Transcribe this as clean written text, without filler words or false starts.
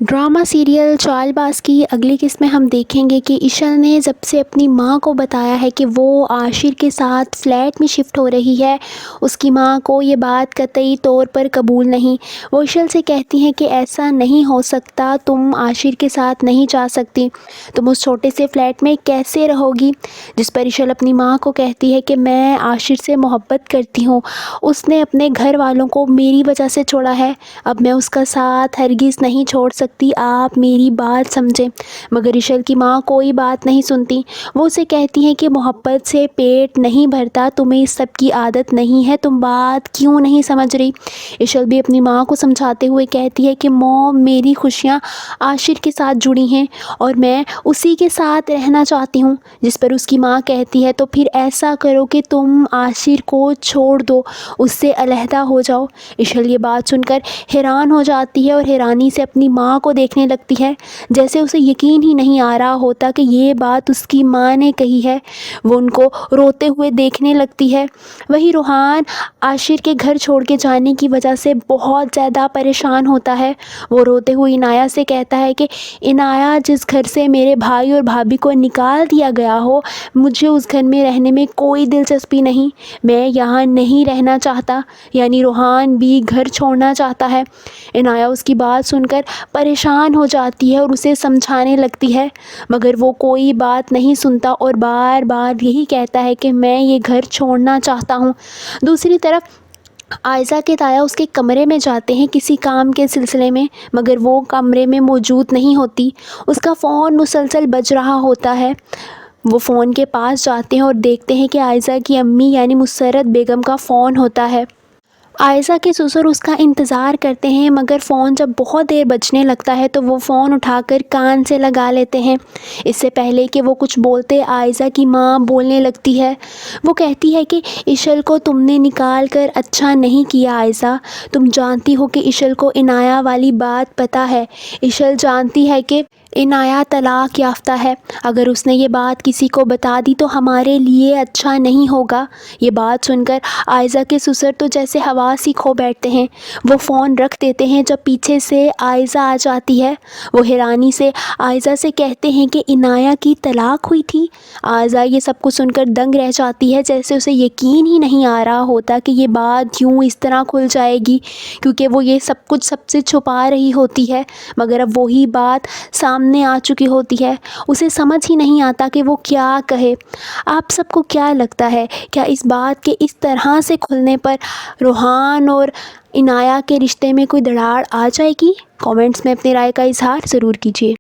Drama serial Chaalbaaz की अगली किस्त में हम देखेंगे कि इशल ने जब से अपनी माँ को बताया है कि वो आशिर के साथ फ्लैट में शिफ्ट हो रही है, उसकी माँ को ये बात कतई तौर पर कबूल नहीं। वो इशल से कहती हैं कि ऐसा नहीं हो सकता, तुम आशिर के साथ नहीं जा सकती, तुम उस छोटे से फ्लैट में कैसे रहोगी। जिस पर इशल अपनी माँ को कहती है कि मैं आशिर से मोहब्बत करती हूँ, उसने अपने घर वालों को मेरी वजह से छोड़ा है, अब मैं उसका साथ हरगिज़ नहीं छोड़ सकती, आप मेरी बात समझें। मगर इशल की माँ कोई बात नहीं सुनती। वो उसे कहती हैं कि मोहब्बत से पेट नहीं भरता, तुम्हें इस सब की आदत नहीं है, तुम बात क्यों नहीं समझ रही। इशल भी अपनी माँ को समझाते हुए कहती है कि मॉम, मेरी खुशियाँ आशिर के साथ जुड़ी हैं और मैं उसी के साथ रहना चाहती हूँ। जिस पर उसकी माँ कहती है तो फिर ऐसा करो कि तुम आशिर को छोड़ दो, उससे अलहदा हो जाओ। इशल ये बात सुनकर हैरान हो जाती है और हैरानी से अपनी माँ को देखने लगती है, जैसे उसे यकीन ही नहीं आ रहा होता कि ये बात उसकी माँ ने कही है। वो उनको रोते हुए देखने लगती है। वही रूहान आशिर के घर छोड़ के जाने की वजह से बहुत ज़्यादा परेशान होता है। वो रोते हुए इनाया से कहता है कि इनाया, जिस घर से मेरे भाई और भाभी को निकाल दिया गया हो, मुझे उस घर में रहने में कोई दिलचस्पी नहीं, मैं यहाँ नहीं रहना चाहता। यानी रूहान भी घर छोड़ना चाहता है। इनाया उसकी बात सुनकर परेशान हो जाती है और उसे समझाने लगती है, मगर वो कोई बात नहीं सुनता और बार बार यही कहता है कि मैं ये घर छोड़ना चाहता हूँ। दूसरी तरफ आयज़ा के ताया उसके कमरे में जाते हैं किसी काम के सिलसिले में, मगर वो कमरे में मौजूद नहीं होती। उसका फ़ोन मुसलसल बज रहा होता है। वो फ़ोन के पास जाते हैं और देखते हैं कि आयज़ा की अम्मी यानी मुसर्रत बेगम का फ़ोन होता है। आयज़ा के ससुर उसका इंतज़ार करते हैं, मगर फ़ोन जब बहुत देर बजने लगता है तो वो फ़ोन उठाकर कान से लगा लेते हैं। इससे पहले कि वो कुछ बोलते, आयज़ा की माँ बोलने लगती है। वो कहती है कि इशल को तुमने निकाल कर अच्छा नहीं किया आयज़ा, तुम जानती हो कि इशल को इनाया वाली बात पता है। इशल जानती है कि इनाया तलाक याफ्ता है, अगर उसने ये बात किसी को बता दी तो हमारे लिए अच्छा नहीं होगा। ये बात सुनकर आयज़ा के ससुर तो जैसे हवास ही खो बैठते हैं। वो फ़ोन रख देते हैं जब पीछे से आयज़ा आ जाती है। वो हैरानी से आयज़ा से कहते हैं कि इनाया की तलाक हुई थी। आयज़ा ये सब कुछ सुनकर दंग रह जाती है, जैसे उसे यकीन ही नहीं आ रहा होता कि ये बात यूँ इस तरह खुल जाएगी, क्योंकि वो ये सब कुछ सबसे छुपा रही होती है। मगर अब वही बात सामने आ चुकी होती है। उसे समझ ही नहीं आता कि वो क्या कहे। आप सबको क्या लगता है, क्या इस बात के इस तरह से खुलने पर रूहान और इनाया के रिश्ते में कोई दरार आ जाएगी? कमेंट्स में अपनी राय का इजहार ज़रूर कीजिए।